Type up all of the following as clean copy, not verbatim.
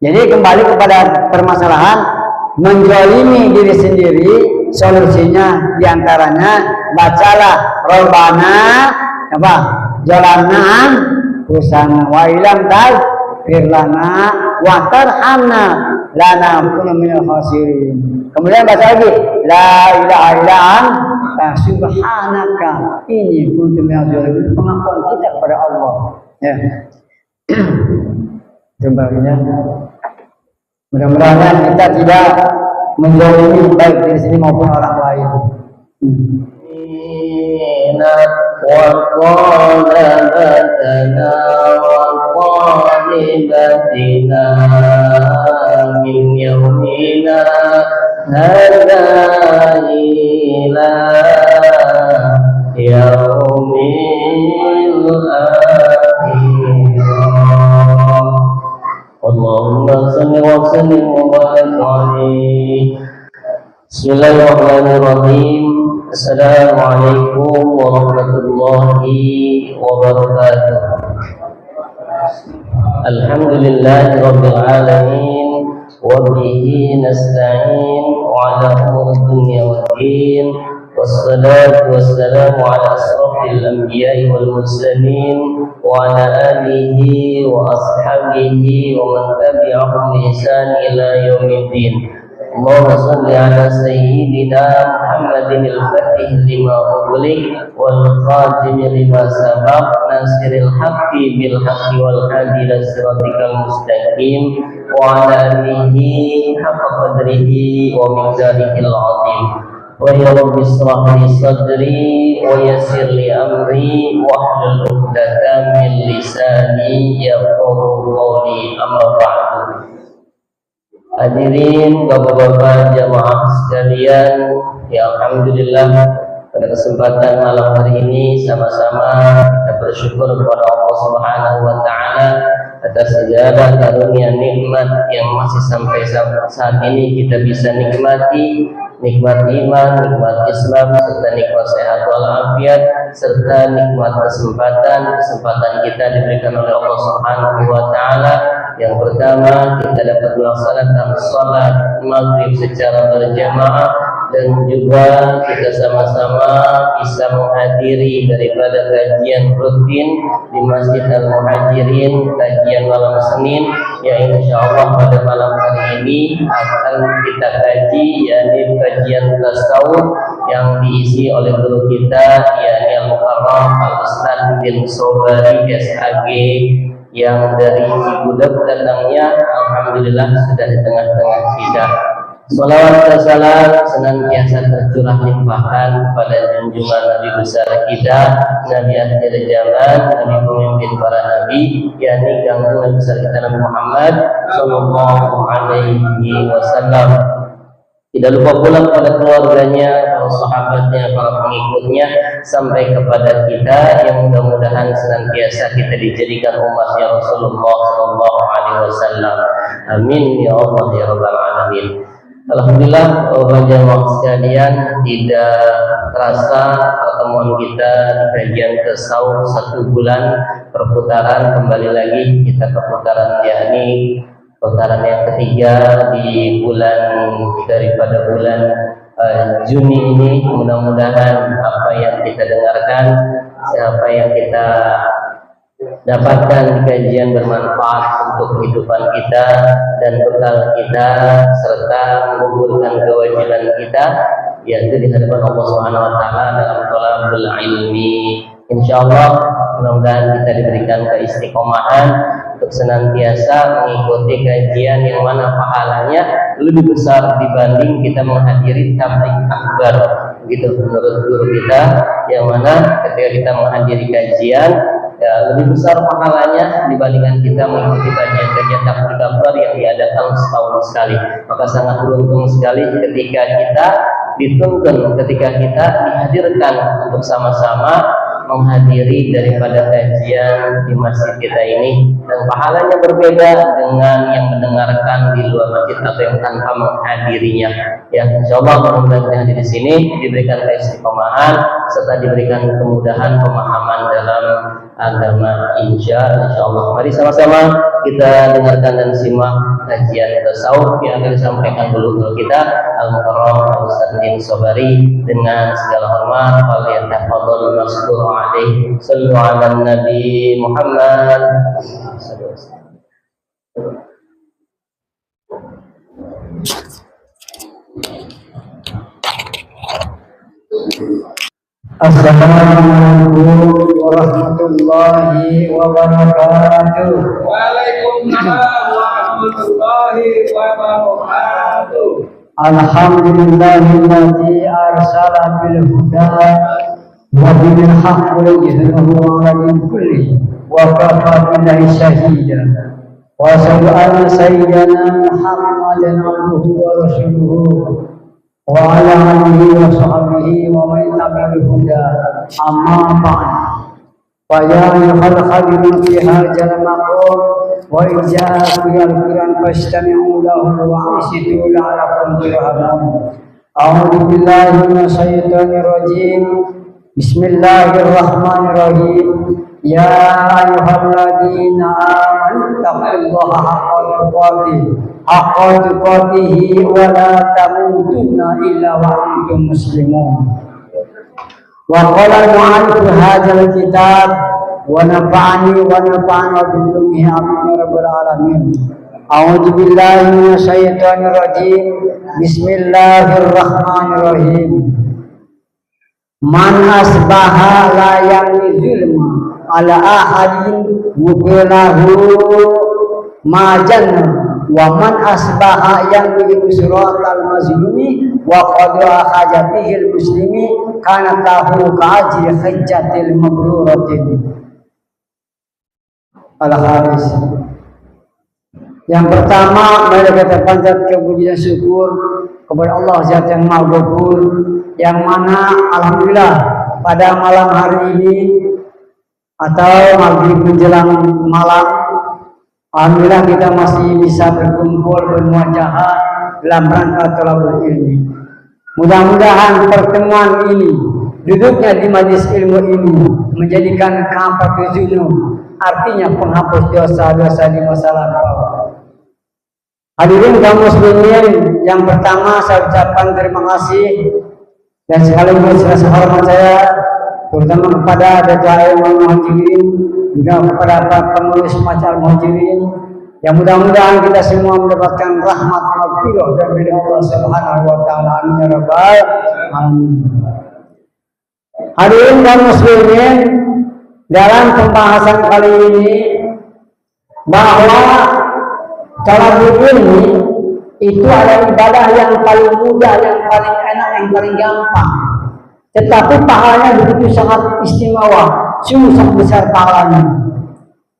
Jadi kembali kepada permasalahan menzalimi diri sendiri, solusinya diantaranya bacalah Rabbana apa? Jalanna kusana wa ilam taghfir lana wa tarhamna lanakunanna minal khasirin. Kemudian baca lagi la ilaha illa anta subhanaka inni kuntu minadz dzalimin. Pengakuan kita kepada Allah. Ya. Kembalinya mudah-mudahan kita tidak menzalimi baik diri sendiri maupun orang lain. min yaumina hadza ila yaumil akhir. Allahumma salli wa sallim wa barik alaihi. Bismillahirrahmanirrahim. Assalamualaikum warahmatullahi wabarakatuh. Alhamdulillahi rabbil alamin wa bihi nasta'in wa ala umuri dunya waddin. Wassalatu wassalamu ala asrafil anbiya'i wal mursalin wa ala alihi wa ashabihi wa man tabi'ahum bi ihsan ila yaumiddin. Allahumma salli ala sayyidina Muhammadin al-fatih lima ughliq wal khatim lima sabaq nasiril haqqi bil haqqi wal hadi ila siratikal mustaqim wa ala alihi haqqa qadrihi wa miqdarihil azim. Wa ya rabbi ishrah li sadri wa yassir li amri wa hlul 'uqdatam min lisani yafqahu qawli. Amma ba'du. Hadirin bapak-bapak jamaah sekalian, ya alhamdulillah pada kesempatan malam hari ini sama-sama kita bersyukur kepada Allah Subhanahu wa taala atas segala karunia nikmat yang masih sampai saat ini kita bisa nikmati, nikmat iman, nikmat Islam, serta nikmat sehat walafiat, serta nikmat kesempatan kita diberikan oleh Allah Subhanahu wa taala. Yang pertama, kita dapat melaksanakan sholat maghrib secara berjamaah, dan juga kita sama-sama bisa menghadiri daripada kajian rutin di Masjid Al-Muhajirin, kajian malam Senin, yang insya Allah pada malam hari ini akan kita kaji, yakni kajian tasawuf yang diisi oleh guru kita, yakni Al-Mukarram Al-Ustadz bin Sobari SAG, yang dari Cibudek datangnya. Alhamdulillah sudah di tengah-tengah kita. Salawat dan salam senantiasa tercurah limpahkan kepada junjungan Nabi besar kita, Nabi akhir zaman, Nabi pemimpin para nabi, yakni junjungan Nabi besar kita Nabi Muhammad sallallahu alaihi wasallam. Tidak lupa pula kepada keluarganya, para sahabatnya, para pengikutnya, sampai kepada kita yang mudah-mudahan senantiasa kita dijadikan umatnya Rasulullah sallallahu alaihi wasallam. Amin ya Allah ya rabbal alamin. Alhamdulillah, bapak jamaah sekalian, tidak terasa pertemuan kita di kajian tasawuf 1 bulan perputaran, kembali lagi kita perputaran, yakni putaran yang ketiga di daripada bulan Juni ini. Mudah-mudahan apa yang kita dengarkan, apa yang kita dapatkan di kajian bermanfaat untuk kehidupan kita dan bekal kita, serta menggugurkan kewajiban kita, yaitu di hadapan Allah Subhanahu wa taala dalam thalabul ilmi. Insyaallah mudah-mudahan kita diberikan keistiqomahan untuk senantiasa mengikuti kajian yang mana pahalanya lebih besar dibanding kita menghadiri tabligh akbar, begitu menurut guru kita, yang mana ketika kita menghadiri kajian ya lebih besar pahalanya dibandingkan kita mengikuti kajian-kajian tabligh akbar yang diadakan setahun sekali. Maka sangat beruntung sekali ketika kita dituntun, ketika kita dihadirkan untuk sama-sama menghadiri daripada kajian di masjid kita ini. dan pahalanya berbeda dengan yang mendengarkan di luar masjid atau yang tanpa menghadirinya. Ya, insyaallah mudah-mudahan kita hadir di sini diberikan keistiqomahan serta diberikan kemudahan pemahaman dalam agama insyaallah. Mari sama-sama kita dengarkan dan simak kajian tasawuf yang akan disampaikan dulu guru kita Al-Mukarram Ustaz Din Sobari dengan segala hormat. Falyatafadhal mashkur alaihi. Sallu ala Nabi Muhammad. Assalamualaikum warahmatullahi wabarakatuh. Waalaikumsalam warahmatullahi wabarakatuh. Alhamdulillahilladzi arsala bil huda wa bil haqqi yudhhiruhu 'ala kulli wa kafa billahi shahida. Wa asyhadu anna sayyidana Muhammadan abduhu wa rasuluhu wa ala alihi wa sahbihi wa man tabi'al huda amma ba'd. Fa ya ayyuhal khalidun fi hadzal maqam wa ija'akum al-Qur'an fastami'u lahu wa ansitu la'allakum turhamun. A'udzu billahi minasy syaithanir rajim. Bismillahirrahmanirrahim. Ya ayyuhalladzina amanu taqullaha haqqa tuqatih wa la tamutunna illa wa antum muslimun. Wa qala al-mu'allif hadzal kitab wa nafa'ani wa nafa'ana bihi amin ya rabbal alamin. A'udzu billahi minasy syaithanir rajim. Bismillahirrahmanirrahim. Man asbaha la yamli zulma ala ahadin wukilahu majanna wa man asbaha yamli usratal mazlumi wa qadra hajatihil muslimi kana tahu ka'ajri hajjatil mabruratin. Al-Haris. Yang pertama, mari kita panjatkan puji dan syukur kepada Allah Zat yang Maha Ghafur, yang mana alhamdulillah pada malam hari ini atau maghrib menjelang malam, alhamdulillah kita masih bisa berkumpul bermuajahat dalam rangka thalabul ilmi. Mudah-mudahan pertemuan ini, duduknya di majelis ilmu ini menjadikan kafaratuz dzunub, artinya penghapus dosa-dosa di masa lampau. Hadirin kaum muslimin, yang pertama saya ucapkan terima kasih dan sekaligus rasa hormat saya terutama kepada Datuk Muhajirin, juga kepada para pengurus Macal Muhajirin, yang mudah-mudahan kita semua mendapatkan rahmat maghfirah dari Allah Subhanahu wa taala. Amin ya rabbal alamin. Hadirin kaum muslimin, dalam pembahasan kali ini bahwa thalabul ilmi itu adalah ibadah yang paling mudah, yang paling enak, yang paling gampang. Tetapi pahalanya begitu sangat istimewa, sungguh sangat besar pahalanya.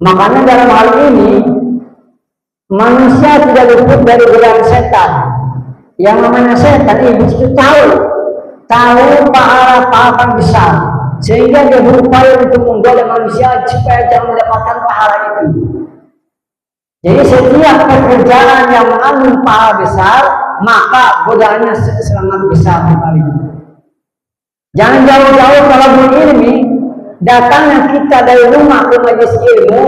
Makanya dalam hal ini manusia tidak luput dari godaan setan. Yang namanya setan iblis itu tahu pahala besar, sehingga dia berupaya untuk menggoda manusia supaya jangan mendapatkan pahala itu. Jadi setiap pekerjaan yang mengandung pahala besar, maka godaannya sangat besar sekali. Jangan jauh-jauh thalabul ilmi, datangnya kita dari rumah ke majelis ilmu,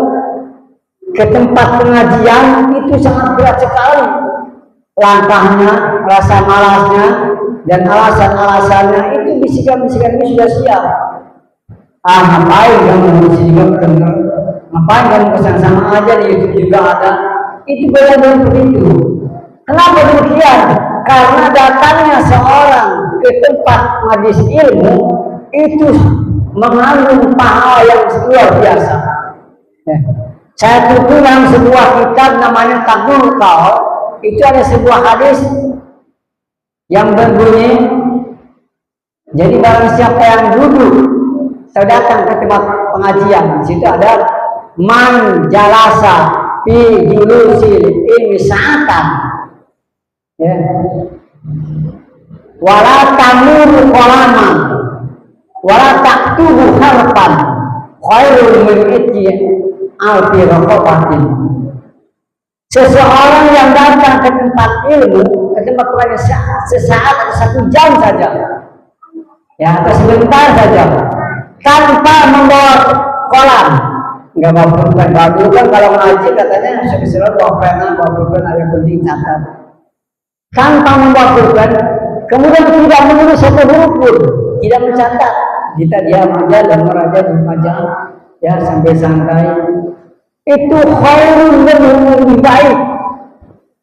ke tempat pengajian itu sangat berat sekali. Langkahnya, rasa malasnya, dan alasan-alasannya itu bisikan-bisikan ini sudah siap. Ngapain kamu musik benar? Ngapain kamu kesan sama aja di YouTube juga ada? Itu benar-benar begitu. Kenapa demikian? Karena datangnya seorang ke tempat majelis ilmu itu mengandung pahala yang luar biasa. Saya tutup dalam sebuah kitab namanya Tahdul Qaul, itu ada sebuah hadis yang berbunyi, jadi barang siapa yang duduk, saya datang ke tempat pengajian, di situ ada man jalasa fi julusil ilmi sa'atan, ya, wala tamur qalaman wala taktubu harfan khairul min alfi raqabatin. Seseorang yang datang ke tempat ilmu, ke tempat pelajaran sesaat atau 1 jam saja, ya atau sebentar saja, tanpa membawa kolam, nggak bawa pulpen. Kalau kan kalau ngaji katanya selalu bawa pulpen ada yang penting catat. Tanpa membawa pulpen, kemudian tidak menulis satu huruf pun, tidak mencatat. Kita diam aja dan meraja ya sampai santai. Itu khairun, lebih baik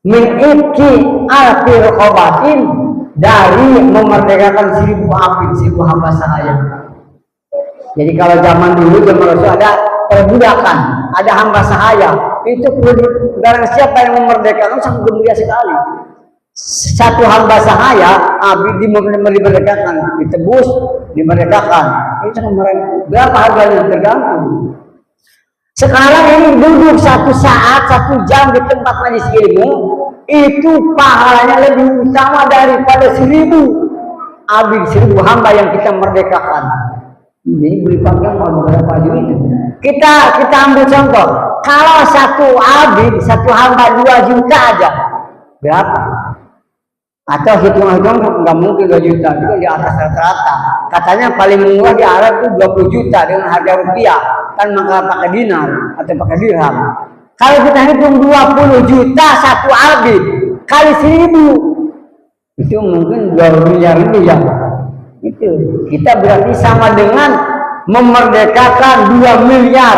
min iki alfi raqabatin, dari memerdekakan 1000 abid, 1000 hamba sahaya. Jadi kalau zaman dulu zaman Rasul ada perbudakan, ada hamba sahaya, itu barang siapa yang memerdekakan sangat mulia sekali. 1 hamba sahaya abid dimerdekakan, ditebus, dimerdekakan. Itu berapa harganya tergantung. Sekarang ini duduk 1 saat, 1 jam di tempat majelis ilmu, itu pahalanya lebih utama daripada 1000 abid, 1000 hamba yang kita merdekakan. Jadi beli pakaian mau berapa baju itu? Kita ambil contoh, kalau 1 abid, 1 hamba 2 juta aja, berapa? Atau hitung-hitung nggak mungkin 2 juta, itu di atas rata-rata. Katanya paling murah di Arab itu 20 juta dengan harga rupiah, kan maka pakai dinar atau pakai dirham. Kalau kita hitung 20 juta 1 abid kali 1000, itu mungkin 2 miliar lebih ya. Itu kita berarti sama dengan memerdekakan 2 miliar.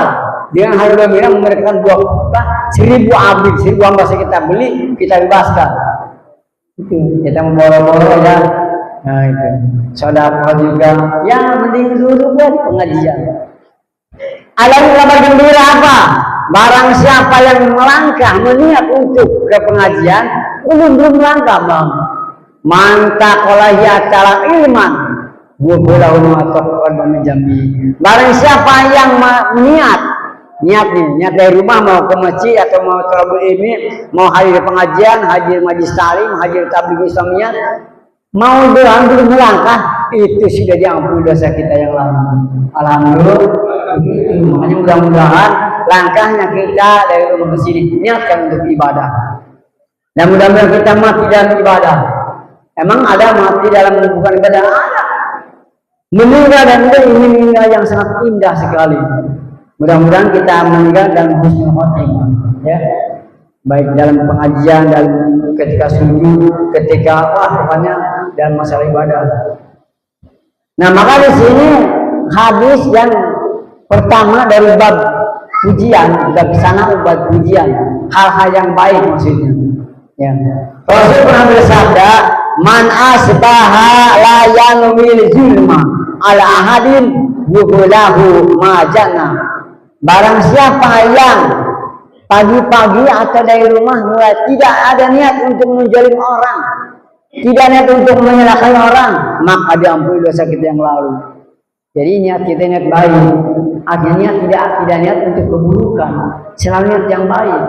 Dengan harga 2 miliar memerdekakan 1000 abid, 1000 hamba kita beli, kita bebaskan. Itu kita memborong-borong ya. Nah itu saudara juga ya, mending dulu buat pengajian. Alam kabar gembira apa? Barang siapa yang melangkah meniat untuk ke pengajian, belum melangkah bang. Mantaqalahi acara ilman, bubulahu ataqad menjambi. Barang siapa yang niat dari rumah mau ke masjid atau mau thalabul ilmi, mau hadir pengajian, hadir majlis taklim, hadir tabligh Islamiyah, mau belum melangkah, itu sudah diampuni dosa kita yang lalu. Alhamdulillah. Makanya mudah-mudahan langkahnya kita dari rumah ke sini niatkan untuk ibadah. Dan mudah-mudahan kita mati dalam ibadah. Emang ada mati dalam bukan ibadah? Ada. Meninggal dan ini meninggal yang sangat indah sekali. Mudah-mudahan kita meninggal dalam husnul khotimah, ya. Baik dalam pengajian, dalam ketika sujud, ketika pokoknya dalam masalah ibadah. Nah, maka di sini hadis yang pertama dari bab pujian, bab sana bab pujian, hal-hal yang baik maksudnya. Ya. Rasul pernah bersabda, "Man asbaha la yanwil zulma ala ahadin buhulahu majana." Barang siapa yang pagi-pagi atau dari rumah mulai tidak ada niat untuk menzalim orang, tidak niat untuk menyalahkan orang, maka diampuni dosa kita yang lalu. Jadi niat kita niat baik, akhirnya tidak niat untuk keburukan, selalu niat yang baik.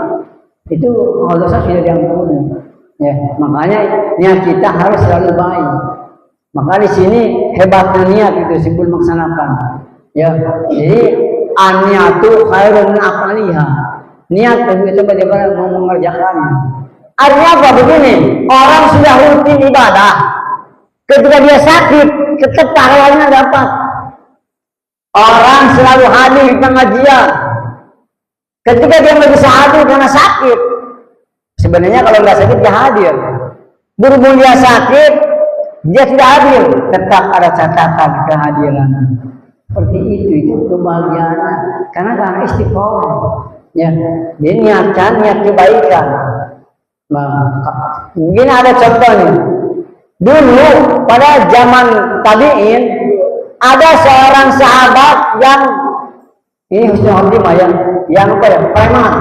Itu kalau dosa sudah diampuni. Ya, makanya niat kita harus selalu baik. Maka di sini hebatnya niat itu sebelum melaksanakan. Ya, jadi an-niyatu khairun min aqliha. Niat itu bagaimana mau mengerjakannya. Artinya apa begini? Orang sudah rutin ibadah, ketika dia sakit, tetap pahalanya dapat. Orang selalu hadir di pengajian, ketika dia nggak bisa hadir karena sakit, sebenarnya kalau nggak sakit dia hadir. Berhubung dia sakit, dia tidak hadir, tetap ada catatan kehadiran. Seperti itu kebahagiaan karena istiqomah. Ya, dia niatkan niat kebaikan. Mungkin ada contohnya. Dulu pada zaman tabi'in ada seorang sahabat yang ini husnul khotimah yang apa ya? Preman.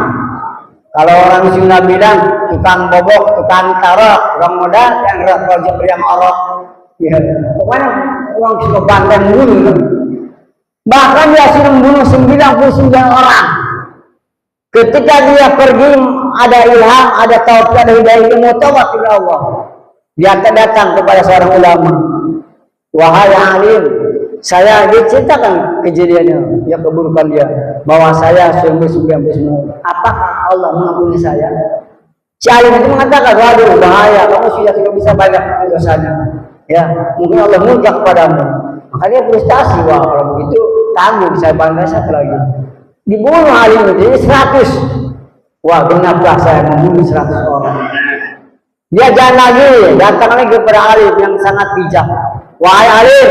Kalau orang Sunda bilang tukang bobok, tukang taruh, tukang modal, yang rajin beriang orok. Ya, pokoknya uang suka banteng dulu. Bahkan dia sudah membunuh 99 orang. Ketika dia pergi ada ilham, ada taufik, ada hidayah, ilmu taubat kepada Allah. Dia akan datang kepada seorang ulama. wahai alim, saya diceritakan kejadiannya, ya keburukan dia, bahwa saya sungguh-sungguh semua. Apakah Allah mengampuni saya? Si alim itu mengatakan, waduh bahaya, kamu sudah tidak bisa banyak dosanya. Ya, mungkin Allah murka kepadamu. Maka dia frustasi, wah kalau begitu tanggung saya bangga satu lagi. Dibunuh alim itu jadi 100. Wah, kenapa saya membunuh 100 orang? Dia jangan lagi, datang lagi kepada alim yang sangat bijak. Wahai alim,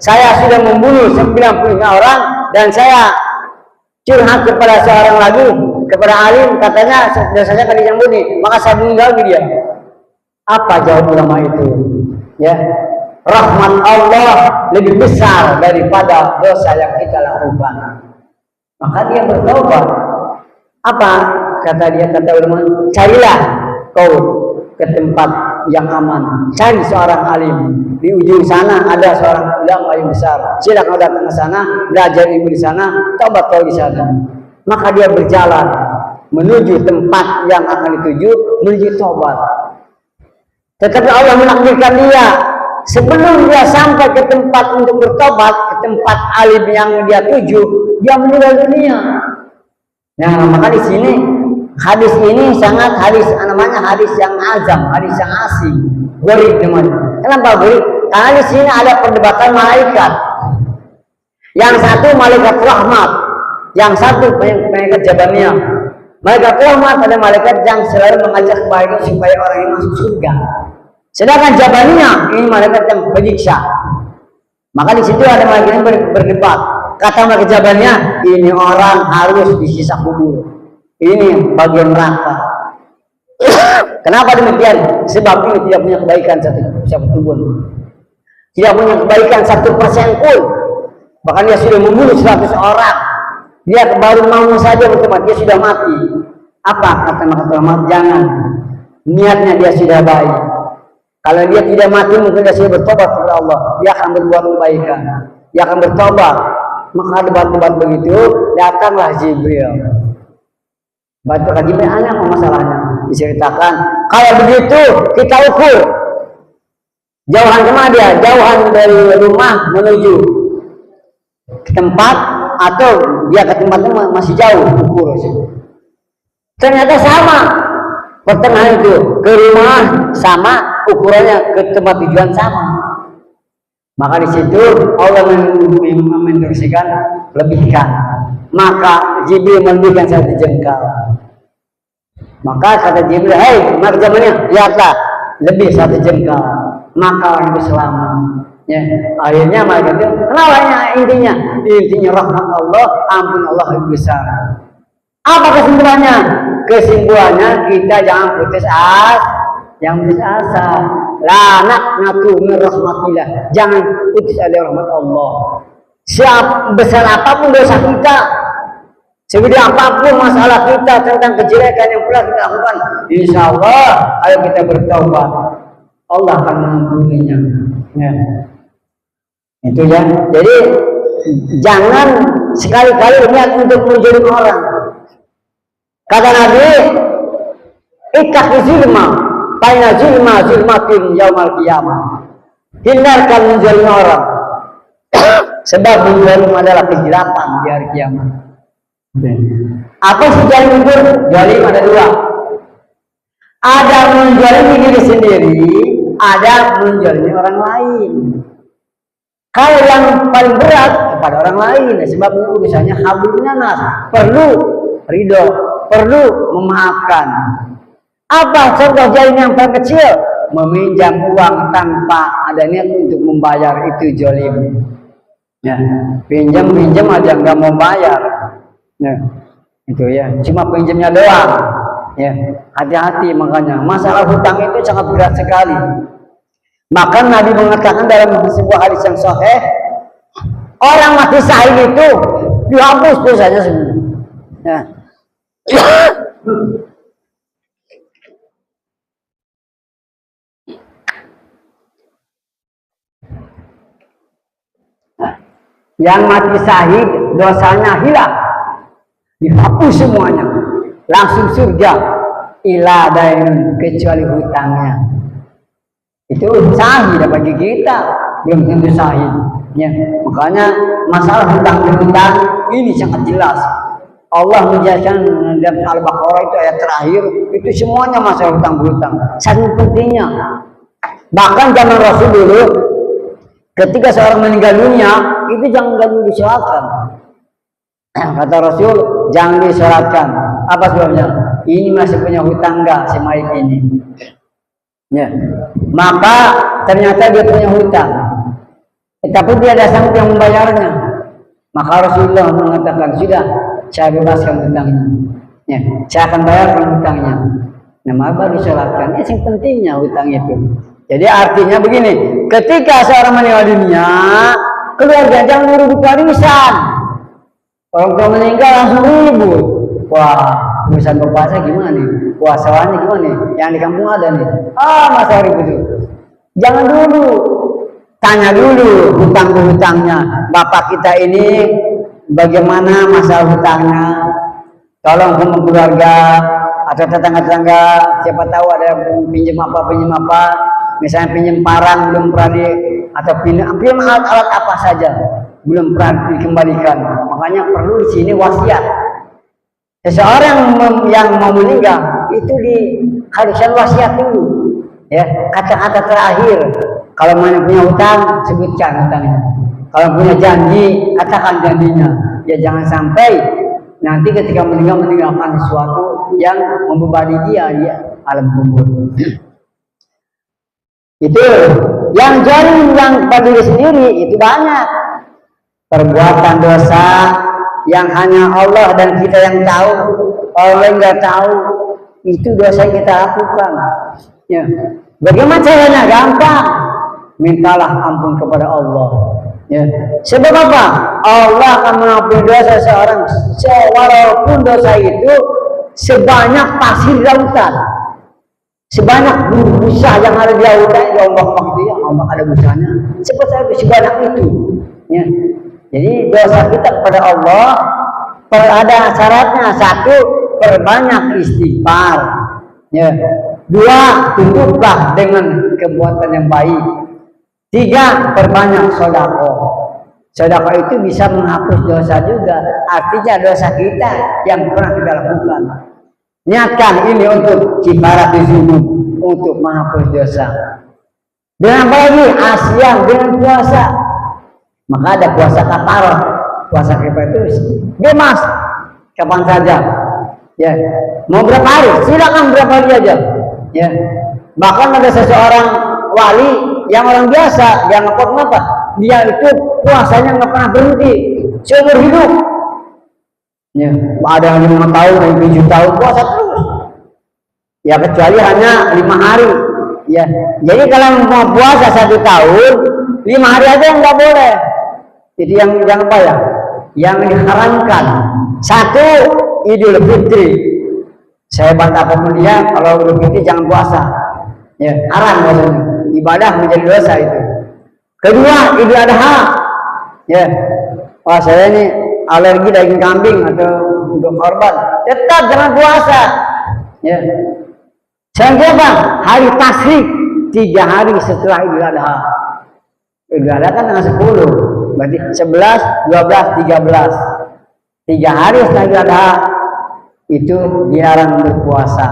saya sudah membunuh 95 orang dan saya curhat kepada seorang lagi, kepada alim, katanya dosanya kan diampuni, maka saya bunuh lagi dia. Apa jawab ulama itu? Ya, rahmat Allah lebih besar daripada dosa yang kita lakukan. Maka dia bertobat. Apa kata dia, kata ulama? Carilah kau ke tempat yang aman. Cari seorang alim. Di ujung sana ada seorang ulama yang besar. Silakan kau datang ke sana, belajar ilmu di sana, tobat kau di sana. Maka dia berjalan menuju tempat yang akan dituju, menuju tobat. Tetapi Allah menakdirkan dia sebelum dia sampai ke tempat untuk bertobat, ke tempat alim yang dia tuju, dia meninggal dunia. Nah, maka di sini hadis ini sangat namanya hadis yang azam, hadis yang asing, gharib namanya. Kenapa gharib? Karena di sini ada perdebatan malaikat. Yang satu malaikat rahmat, yang satu malaikat jabaniyah. Malaikat rahmat ada malaikat yang selalu mengajak kebaikan supaya orang ini masuk surga. Sedangkan jabaniyah ini malaikat yang penyiksa. Maka di situ ada malaikat yang berdebat. Kata malaikat jabaniyah, ini orang harus disiksa kubur. Ini bagian neraka. Kenapa demikian? Sebab ini tidak punya kebaikan satu pun. Tidak punya kebaikan 1% pun. Bahkan dia sudah membunuh 100 orang. Dia baru mau saja bertobat, dia sudah mati. Apa kata malaikat rahmat? Jangan. Niatnya dia sudah baik. Kalau dia tidak mati, mungkin dia sudah bertobat kepada Allah. Dia akan berbuat kebaikan. Dia akan bertobat. Maka debat-debat begitu, datanglah Jibril. Batu Jibril, apa masalahnya? Diceritakan. Kalau begitu, kita ukur. Jauhan kemana dia? Jauhan dari rumah menuju ke tempat, atau dia ke tempatnya masih jauh, ukur. Ternyata sama. Pertengahan itu, ke rumah sama, ukurannya ke tempat tujuan sama. Maka di situ Allah menginstruksikan lebihkan. Maka Jibril melebihkan 1 jengkal. Maka kata Jibril, hei, maka zamannya lihatlah lebih 1 jengkal. Maka orang itu selamat. Ya, akhirnya mereka itu, kenapa intinya? Intinya rahmat Allah, ampun Allah lebih besar. Apa kesimpulannya? Kesimpulannya kita jangan putus asa. La naqnatu min rahmatillah. Jangan putus dari rahmat Allah. Siap besar apapun dosa kita, segede apapun masalah kita tentang kejelekan yang pernah kita lakukan, insya Allah ayo kita bertaubat, Allah akan mengampuninya. Ya. Itu ya. Jadi jangan sekali-kali niat untuk menjadi orang. Kata Nabi, ittaqi zulma, baina zulmatin yaumal qiyamah. Hindarkan menjadi orang. Sebab menzalim adalah kegelapan di hari kiamat. Apa sih jalim itu? Jalim ada 2. Ada menzalimi diri sendiri, ada menzalimi orang lain. Kalau yang paling berat kepada orang lain, sebab urusannya hablumnya nas, perlu ridho, perlu memaafkan. Apa contoh jalim yang paling kecil? Meminjam uang tanpa ada niat untuk membayar, itu zalim. Ya, pinjam ada yang nggak mau bayar. Ya, itu ya, cuma pinjamnya doang. Ya, hati-hati makanya. Masalah hutang itu sangat berat sekali. Maka Nabi mengatakan dalam sebuah hadis yang sahih, orang mati syahid itu dihapus dosanya semua. Ya. Yang mati syahid dosanya hilang, dihapus semuanya, langsung surga, ila dain, kecuali hutangnya. Itu syahid bagi kita, belum tentu sahih. Ya, makanya masalah hutang berhutang ini sangat jelas. Allah menjelaskan dalam Al-Baqarah itu ayat terakhir itu semuanya masalah hutang berhutang. Saking pentingnya. Bahkan zaman Rasul dulu ketika seorang meninggal dunia itu jangan disolatkan. Kata Rasul jangan disolatkan. Apa sebabnya? Ini masih punya hutang enggak si mayit ini? Ya. Maka ternyata dia punya hutang. Tapi dia ada sanggup yang membayarnya. Maka Rasulullah mengatakan sudah saya bebaskan hutangnya. Ya, saya akan bayarkan hutangnya. Nah, maka disolatkan. Ini yang pentingnya hutang itu. Jadi artinya begini, ketika seorang meninggal dunia, keluarga jangan ribut warisan. Orang tua meninggal langsung ribut. Wah, urusan berpuasa gimana nih? Puasanya gimana nih? Yang di kampung ada nih. Masa ribut itu. Jangan dulu. Tanya dulu hutang-hutangnya. Bapak kita ini bagaimana masalah hutangnya? Tolong sama keluarga atau tetangga-tetangga, siapa tahu ada pinjam apa, misalnya pinjam parang belum pernah atau pinjam alat-alat apa saja belum pernah dikembalikan. Makanya perlu di sini wasiat. Seseorang yang mau meninggal itu diharuskan wasiat dulu. Ya, kata-kata terakhir. Kalau mana punya hutang, sebutkan hutangnya. Kalau punya janji, katakan janjinya. Ya jangan sampai nanti ketika meninggalkan sesuatu yang membebani dia di alam kubur. Itu yang zalim yang pada diri sendiri itu banyak. Perbuatan dosa yang hanya Allah dan kita yang tahu, orang nggak tahu, itu dosa yang kita lakukan. Ya. Bagaimana caranya? Gampang. Mintalah ampun kepada Allah. Ya. Sebab apa? Allah akan mengampuni dosa seseorang walaupun dosa itu sebanyak pasir di lautan, sebanyak busa yang ada di lautan, di ombak itu ya, ombak ada busanya, sebanyak itu. Ya. Jadi dosa kita kepada Allah ada syaratnya. Satu, perbanyak istighfar. Ya. Dua, tutuplah dengan perbuatan yang baik. Tiga, perbanyak sedekah. Sedekah itu bisa menghapus dosa juga. Artinya dosa kita yang pernah kita lakukan. Niatkan ini untuk kifarat dzunub, untuk menghapus dosa. Dengan apa lagi? Asyam, dengan puasa. Maka ada puasa kafarah. Puasa kafarah itu bebas kapan saja. Ya, mau berapa hari? Silakan berapa hari aja. Ya, bahkan ada seseorang wali yang orang biasa, yang apa? Dia itu puasanya nggak pernah berhenti seumur hidup. Ya, ada yang 5 tahun, yang 7 tahun puasa terus. Ya kecuali hanya 5 hari. Ya, jadi kalau mau puasa 1 tahun, 5 hari aja nggak boleh. Jadi yang apa ya? Yang diharamkan. Satu, Idul Fitri. Saya bantah apapun dia, kalau Idul Fitri jangan puasa. Ya, haram puasanya. Ibadah menjadi dosa itu. Kedua, Idul Adha. Ya, wah saya ini alergi daging kambing atau untuk korban, tetap jangan puasa. Ya. Selanjutnya apa? Hari Tasyrik, 3 hari setelah Idul Adha. Idul Adha kan tanggal 10, berarti 11, 12, 13. 3 hari setelah Idul Adha itu dilarang berpuasa.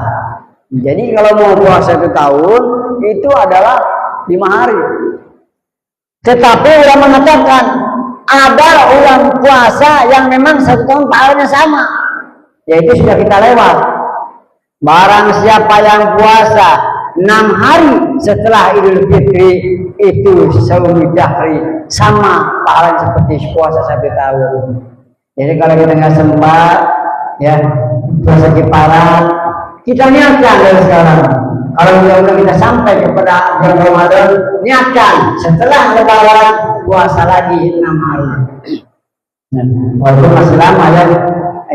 Jadi kalau mau puasa 1 tahun itu adalah 5 hari. Tetapi ulama mengatakan ada ulang puasa yang memang 1 tahun pahalanya sama, yaitu sudah kita lewat. Barang siapa yang puasa 6 hari setelah Idul Fitri itu seumur dahri, sama pahalanya seperti puasa 1 tahun. Jadi kalau kita nggak sempat ya puasa kifarat, kita niatkan dari sekarang. Kalau mudah-mudahan kita sampai kepada bulan Ramadan, niatkan setelah Lebaran puasa lagi 6 hari. Walaupun masih lama ya,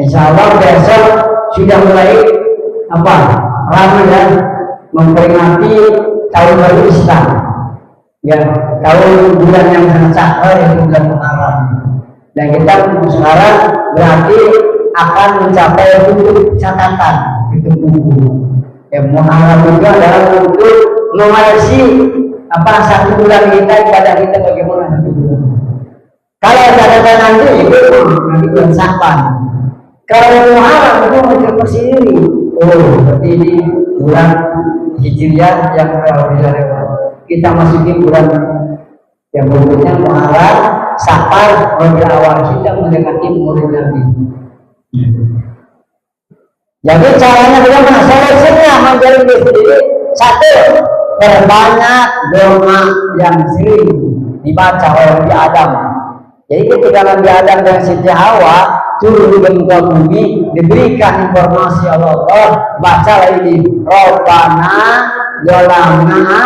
insya Allah besok sudah mulai apa? Ramadan memperingati tahun baru Islam. Ya, tahun bulan yang sangat sakral yaitu bulan Muharram. Dan kita sekarang berarti akan mencapai untuk catatan itu buku. Ya, Muharram itu adalah untuk mewarisi Apa 1 bulan kita ibadah kita bagaimana 1 bulan? Kalau catatan nanti itu nanti bulan Syaban. Kalau Muharram itu mencapai sendiri. Oh, berarti ini bulan Hijriah yang sudah lewat. Kita masuki bulan yang berikutnya Muharram, Safar, Rabiul Awal, kita mendekati Maulid Nabi. Jadi caranya bagaimana? Solusinya menjadi diri sendiri. 1, perbanyak doa yang sering dibaca oleh Nabi Adam. Jadi ketika Nabi Adam dan Siti Hawa turun di muka bumi, diberikan informasi Allah, baca ini Rabbana dolamna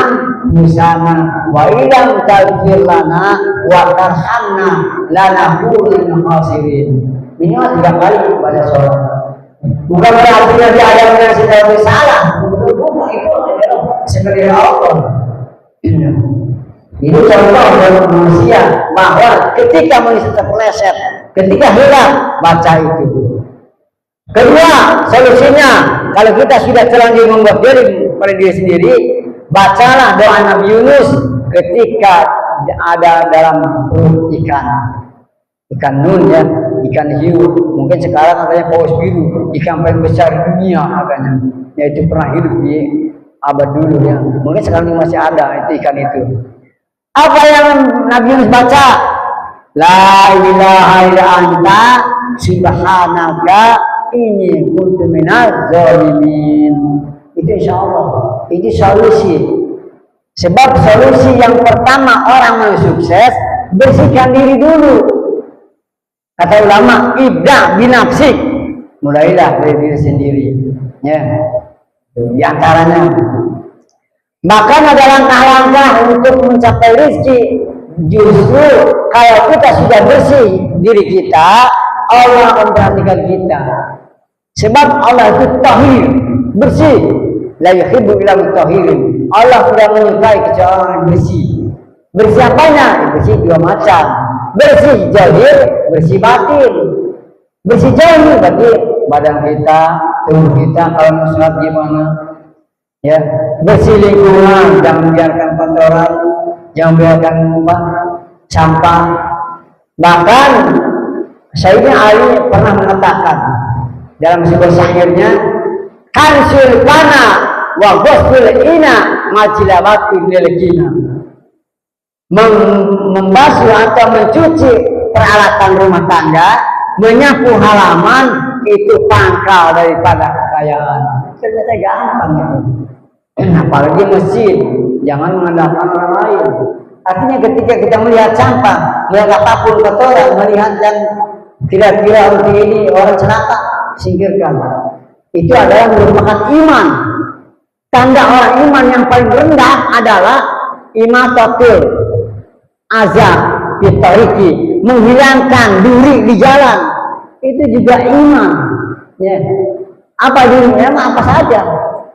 musana wa ilam taghfir lana wa tarhamna lanakunanna khasirin. Ini 3 kali pada sholat. Bukan berarti Nabi Adam dan Siti Hawa salah, bukan itu sebenarnya Allah. Ini contoh dari manusia bahwa ketika manusia terpeleset, ketika hilang, baca itu. Kedua, solusinya kalau kita sudah terlanjur membuat diri pada diri sendiri, bacalah doa Nabi Yunus ketika ada dalam perut ikan nun ya, ikan hiu. Mungkin sekarang katanya paus biru, ikan paling besar di dunia katanya, yaitu pernah hidup di abad dulu ya. Mungkin sekarang masih ada itu ikan itu. Apa yang Nabi Yunus baca? La ilaha illa anta subhanaka inni kuntu minaz zalimin. Itu insyaallah. Itu solusi. Sebab solusi yang pertama orang yang sukses, bersihkan diri dulu. Kata ulama, ibda binafsik. Mulailah dari diri sendiri. Ya. Di antaranya bahkan ada langkah-langkah untuk mencapai rezeki. Justru kalau kita sudah bersih diri kita, Allah akan perhatikan kita. Sebab Allah itu tahir, bersih. La yuhibbu illa mutahhirin. Allah tidak menyukai kecuali orang yang bersih. Bersih apanya? Bersih 2 macam. Bersih zahir, bersih batin. Bersih zahir berarti badan kita, tubuh kita, kalau mau sholat gimana? Ya, bersih lingkungan, jangan biarkan kotoran, jangan biarkan sampah. Bahkan Sayyidina Ali pernah mengatakan dalam sebuah syairnya, kansul kana wa ghusl ina majilawati lilkina. Membasuh atau mencuci peralatan rumah tangga, menyapu halaman, itu pangkal daripada kekayaan. Ternyata gampang itu. Apalagi mesin, jangan mengandalkan orang lain. Artinya ketika kita melihat sampah, melihat apapun kotoran, melihat dan kira-kira untuk ini orang celaka, singkirkan. Itu adalah merupakan iman. Tanda orang iman yang paling rendah adalah imatatul azab fitariki, menghilangkan duri di jalan. Itu juga iman. Ya. Apa durinya? Apa saja.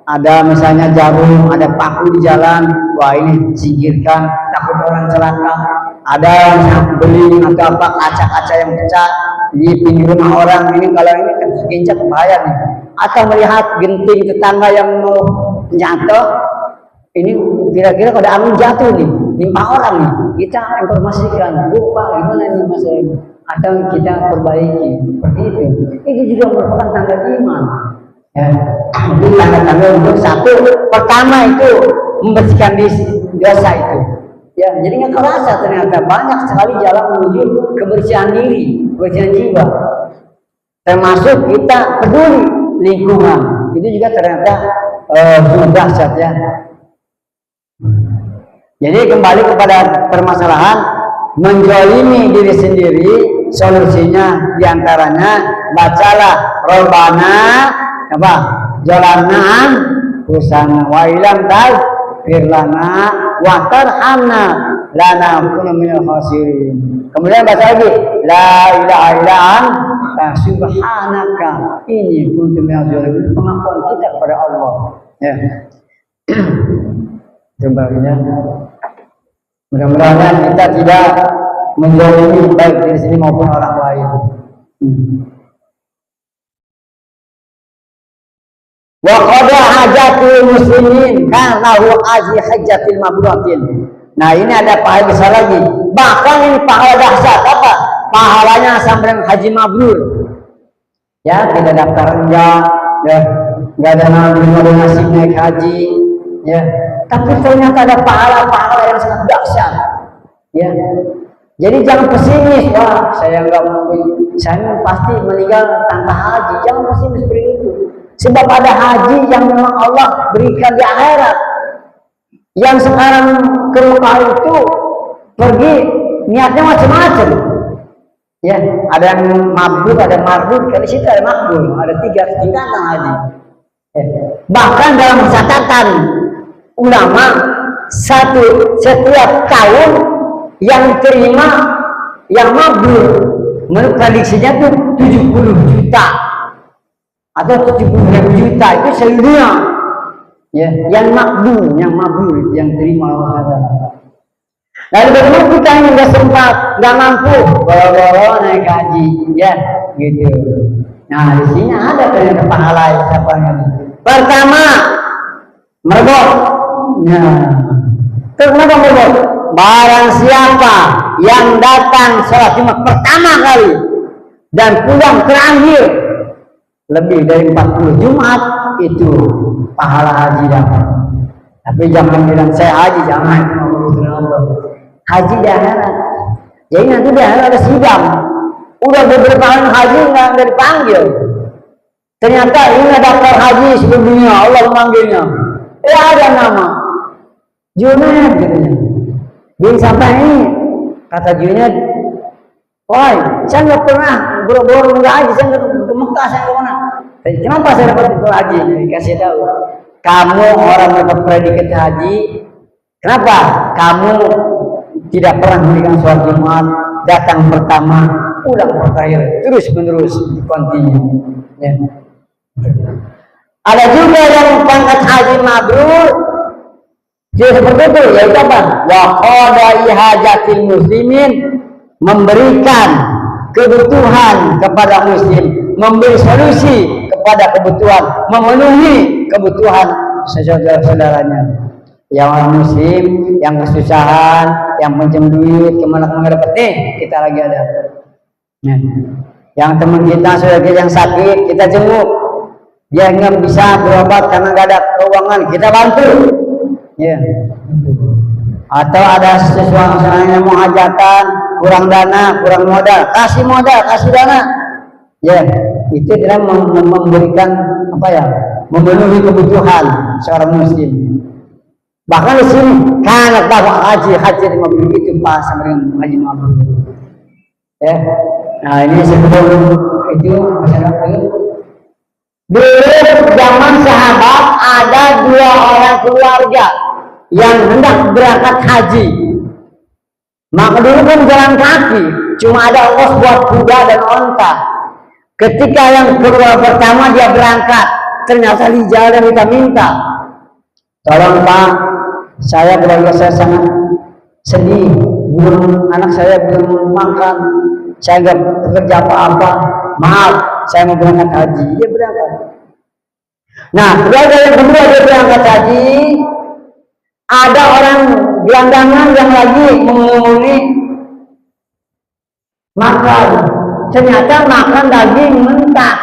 Ada misalnya jarum, ada paku di jalan, wah ini singkirkan, takut orang celaka. Ada misalnya beling atau apa, kaca-kaca yang pecah di pinggir rumah orang, ini kalau ini kan kincak bahaya nih. Atau melihat genting tetangga yang mau jatuh, ini kira-kira kalau angin jatuh nih, nimpa orang nih, kita informasikan, lupa gimana nih masalahnya, atau kita perbaiki, seperti itu. Ini juga merupakan tanda iman. Ya, itu tanda-tanda untuk 1. Pertama itu membersihkan dosa itu. Ya, jadi nggak kerasa ternyata banyak sekali jalan menuju kebersihan diri, kebersihan jiwa. Termasuk kita peduli lingkungan. Itu juga ternyata dahsyat ya. Jadi kembali kepada permasalahan menjolimi diri sendiri, solusinya diantaranya bacalah Rabbana apa? Jalanaan usana wa ilam firlana wa tarhamna lana kunna minal khasirin. Kemudian baca lagi la ilaha illa anta subhanaka inni kuntu minaz zalimin. Pengakuan kita kepada Allah. Ya. Kembalinya mudah-mudahan kita tidak menzalimi baik diri sendiri maupun orang lain. Wa qada hajatul muslimin karena hu hajatil mabruratin. Nah, ini ada pahala besar lagi. Bahkan ini pahala dahsyat apa? Pahalanya sampai haji mabrur. Ya, kita daftar enggak, ya, enggak ada nasib naik haji, ya. Tapi ternyata ada pahala-pahala yang sangat dahsyat. Ya. Jadi jangan pesimis, wah saya enggak mau, saya pasti meninggal tanpa haji. Jangan pesimis seperti itu. Sebab ada haji yang memang Allah berikan di akhirat. Yang sekarang ke Mekah itu pergi niatnya macam-macam. Ya, ada yang mabrur, ada marbur, di situ ada makbul, ada 3 tingkatan haji. Ya. Bahkan dalam catatan ulama setiap tahun yang terima yang mabrur menurut prediksinya itu 70 juta atau 70 juta itu seluruhnya. Ya, yang mabrur, yang terima Allah. Lalu bagaimana kita yang nggak sempat, nggak mampu, boro-boro naik haji, ya, gitu. Nah, di sini ada ternyata pahala siapa yang pertama merbot. Nah, kenapa merbot? Barang siapa yang datang sholat Jumat pertama kali dan pulang terakhir lebih dari 40 Jumat itu pahala haji dapat. Tapi jangan bilang saya haji, jangan. Haji di akhirat. Jadi nanti di akhirat ada sidang. Udah beberapa tahun haji nggak dipanggil. Ternyata ini daftar haji sebelumnya Allah memanggilnya. Ada nama Junaid katanya. Dia sampai ini kata Junaid, wah saya nggak pernah buru-buru nggak haji, saya nggak ke Mekah, saya ke mana? Kenapa saya dapat itu haji? Dikasih tahu. Kamu orang dapat predikat haji. Kenapa? Kamu tidak pernah memberikan sholat Jumat, datang pertama, pulang terakhir, terus menerus continue. Ya. Ada juga yang pangkat haji mabrur, dia seperti itu, yaitu apa? Wa qada'i hajatil muslimin, memberikan kebutuhan kepada muslim, memberi solusi kepada kebutuhan, memenuhi kebutuhan saudara-saudaranya. Yang orang muslim, yang kesusahan, yang pinjam duit, kemana dapat nih, kita lagi ada. Ya. Yang teman kita saudara yang sakit, kita jenguk. Dia nggak bisa berobat karena nggak ada keuangan, kita bantu. Ya. Atau ada sesuatu yang mau hajatan, kurang dana, kurang modal, kasih dana. Ya, itu adalah memberikan apa ya? Memenuhi kebutuhan seorang muslim. Bahkan di sini karena tahu haji mabrur itu pas sama dengan haji mabrur. Ya, nah ini sebelum itu masyarakat dulu zaman sahabat ada 2 orang keluarga yang hendak berangkat haji. Maka dulu kan jalan kaki, cuma ada ongkos buat kuda dan onta. Ketika yang kedua pertama dia berangkat, ternyata di jalan minta, tolong Pak, keluarga saya sangat sedih, anak saya belum makan, saya nggak bekerja apa-apa, maaf, saya mau berangkat haji. Dia berangkat. Nah, keluarga yang kedua dia berangkat haji, ada orang gelandangan yang lagi mengumumi makan, ternyata makan daging mentah,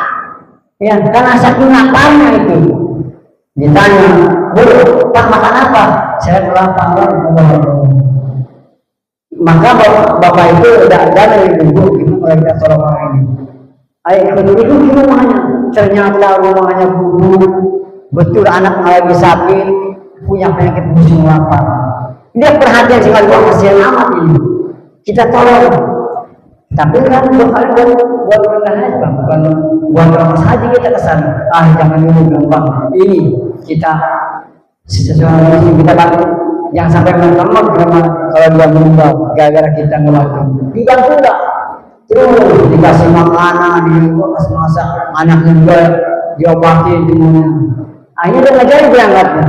ya karena saking laparnya itu. Ditanya, Bu, Pak makan apa? Saya kelaparan. Maka bapak itu udah dari ibu, gimana kita tolong orang ini? Ayo itu di rumahnya. Ternyata rumahnya gubuk, betul anak lagi sakit, punya penyakit musim lapar. Dia perhatian sekali, wah kasihan amat ini. Kita tolong. Tapi kan buat rendah aja bang, bukan buat ramah haji kita kesan. Jangan dulu bang, ini kita sesuatu yang kita bantu. Yang sampai menolak kalau dia meninggal gara-gara kita ngebantu. Dibantu enggak? Terus dikasih makanan, dikasih masak, anaknya juga diobatin semuanya. Akhirnya dia nggak jadi berangkatnya.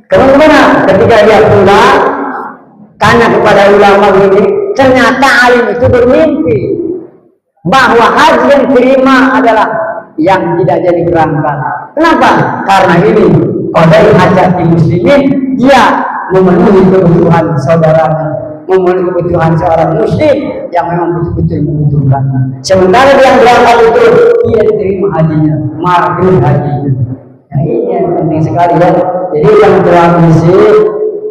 Kemana? Ketika dia pulang, tanya kepada ulama ini, ternyata alim itu bermimpi bahwa haji yang terima adalah yang tidak jadi berangkat. Kenapa? Karena ini qadai hajati muslimin, dia memenuhi kebutuhan saudaranya, memenuhi kebutuhan seorang muslim yang memang betul-betul membutuhkan. Sementara yang berangkat itu dia diterima hajinya, mabrur hajinya. Nah, ini yang penting sekali ya. Jadi yang berambisi,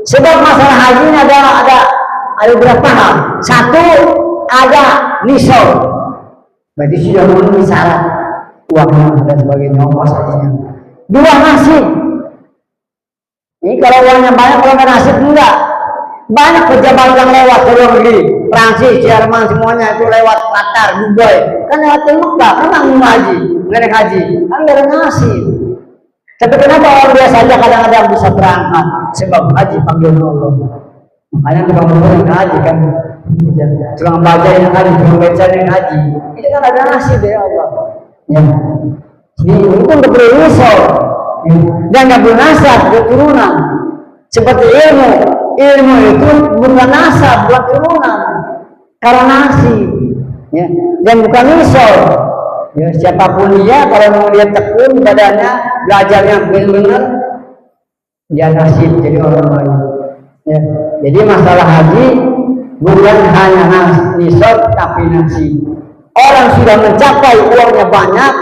sebab masalah haji ada berapa hal. Satu, ada nisab, berarti sudah memenuhi syarat uangnya dan sebagainya, ongkos hajinya. Dua, nasib. Ini kalau uangnya banyak, kalau nggak nasib enggak. Banyak pejabat yang lewat ke luar negeri, Prancis, Jerman, semuanya itu lewat Qatar, Dubai, kan lewat Mekah, kan nggak haji, nggak haji, kan nggak ada nasib. Tapi kenapa orang biasa aja kadang-kadang bisa berangkat? Sebab haji panggilan Allah. Makanya tukang bubur yang haji kan, tukang baca yang haji, tukang beca yang haji, itu kan ada nasib ya Allah. Ya, jadi itu untuk berusaha dan nggak bernasab, keturunan. Seperti ilmu itu bukan nasab, bukan turunan, karena nasib. Ya, dan bukan nisab. Ya, siapapun dia, kalau mau dia tekun badannya, belajarnya benar-benar, dia nasib jadi orang baik. Ya, jadi masalah haji bukan hanya nisab tapi nasib. Orang sudah mencapai uangnya banyak,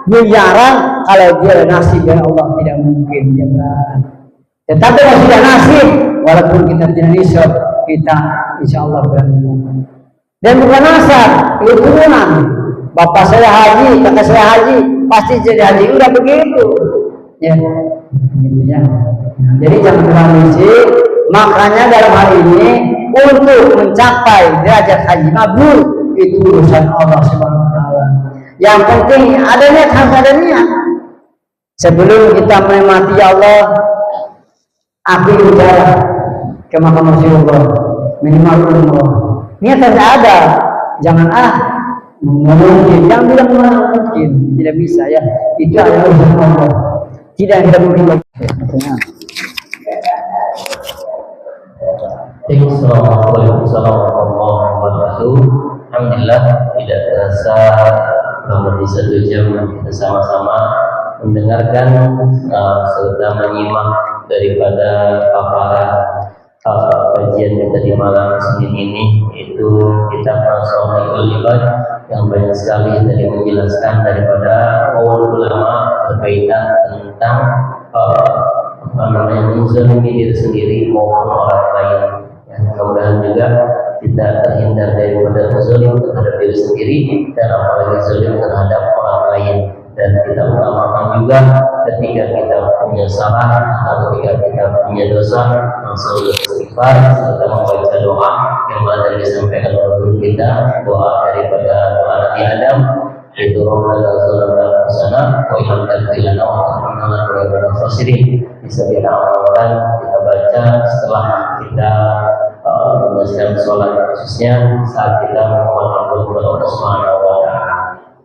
miliaran, kalau dia nasib dari Allah tidak mungkin dia berangkat. Tetapi kalau sudah nasib, walaupun kita tidak nisab, kita insya Allah berangkat. Dan bukan nasab, itu turunan. Bapak saya haji, kakak saya haji, pasti jadi haji. Enggak begitu. Ya, gitu ya. Jadi jangan berambisi. Makanya dalam hal ini untuk mencapai derajat haji mabrur itu urusan Allah Subhanahu wa taala. Yang penting ada niat, harus ada niat. Sebelum kita menikmati Allah, aku bicara ke makam Rasulullah, minimal umroh. Niat harus ada. Jangan mungkin, jangan bilang mungkin, tidak bisa ya. Itu adalah urusan Allah. Tidak kita mungkin lagi. Assalamualaikum warahmatullahi wabarakatuh. Alhamdulillah tidak terasa lebih 1 jam kita sama-sama mendengarkan serta menyimak daripada paparan kajian kita di malam Senin ini, yaitu kitab Shalaihul Ibad yang banyak sekali tadi menjelaskan daripada qaul ulama berkaitan tentang menzalimi diri sendiri maupun orang lain. Mudah-mudahan juga kita terhindar daripada zalim terhadap diri sendiri dan apalagi zalim terhadap orang lain. Dan kita utamakan juga ketika kita punya salah atau ketika kita punya dosa, langsung beristighfar serta membaca doa yang mana disampaikan oleh guru kita, doa daripada doa Nabi Adam, yaitu Rabbana zalamna anfusana wa illam taghfir lana wa tarhamna lanakunanna minal khasirin. Bisa kita amalkan, kita baca setelah kita menunaikan sholat, khususnya saat kita memohon ampun kepada Allah Subhanahu wa taala.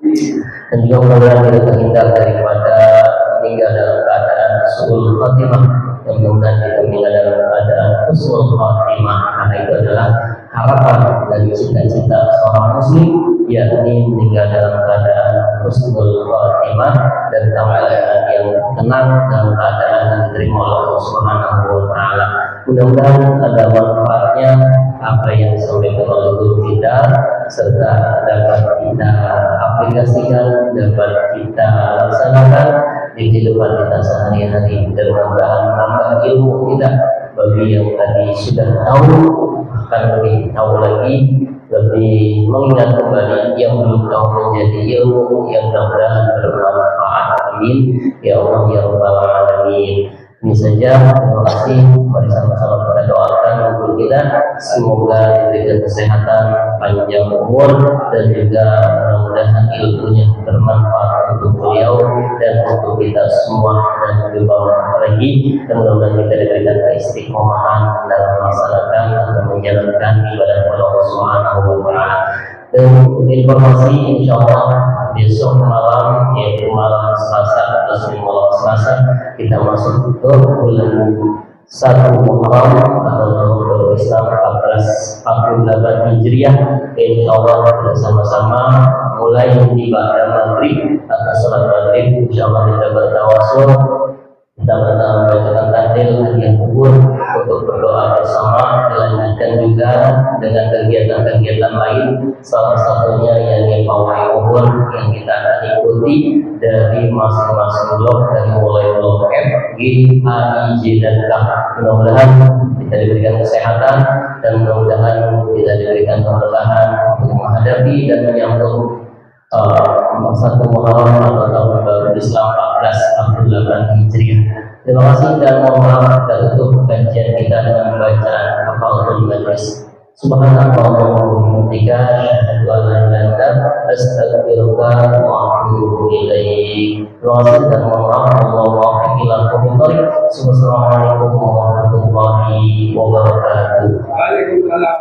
Dan juga mudah-mudahan kita terhindar daripada meninggal dalam keadaan su'ul khatimah, yang mudah-mudahan kita meninggal dalam keadaan husnul khatimah, karena itu adalah harapan dan cita-cita seorang muslim, yakni meninggal dalam keadaan husnul khatimah dan dalam keadaan yang tenang, dalam keadaan yang diterima oleh Allah Subhanahu wa taala. Mudah-mudahan ada manfaatnya apa yang disampaikan oleh guru kita, serta dapat kita aplikasikan, dapat kita laksanakan di kehidupan kita sehari-hari, dan mudah-mudahan menambah ilmu kita bagi yang tadi sudah tahu, akan lebih tahu lagi, lebih mengingat kembali yang belum tahu menjadi ilmu yang mudah-mudahan bermanfaat. Amin ya Allah ya Rabbal Alamin. Ini saja, terima kasih. Mari sama-sama kita doakan untuk kita, semoga diberikan kesehatan, panjang umur, dan juga mudah-mudahan ilmunya bermanfaat untuk beliau dan untuk kita semua, dan juga lagi, dan mudah-mudahan kita diberikan keistiqomahan dalam melaksanakan atau menjalankan ibadah kepada Allah Subhanahu wa taala. Dan informasi insyaallah besok malam, yaitu malam Selasa atau malam Selasa, kita masuk ke bulan 1 Muharram atau tahun baru Islam 1448 Hijriah. Insyaallah kita sama-sama mulai di ba'da maghrib atau salat maghrib insyaallah kita bertawasul, kita membacakan tahlil hadiah kubur untuk berdoa bersama, dilanjutkan juga dengan kegiatan-kegiatan lain, salah satunya yakni pawai kubur yang kita akan ikuti dari masing-masing blok, dari mulai blok F, G, A, I, J, dan K. Mudah-mudahan kita diberikan kesehatan dan mudah-mudahan kita diberikan keberkahan untuk menghadapi dan menyambut satu Muharram atau tahun baru Islam 1448 Hijriah. Terima kasih dan mohon maaf kita tutup kajian kita dengan bacaan Kafaratul Majlis. Subhanallah wa bihamdika asyhadu an la ilaha illa anta astaghfiruka wa atubu ilaik. Terima kasih dan mohon maaf. Allahu akbar. Assalamualaikum warahmatullahi wabarakatuh. Waalaikumsalam.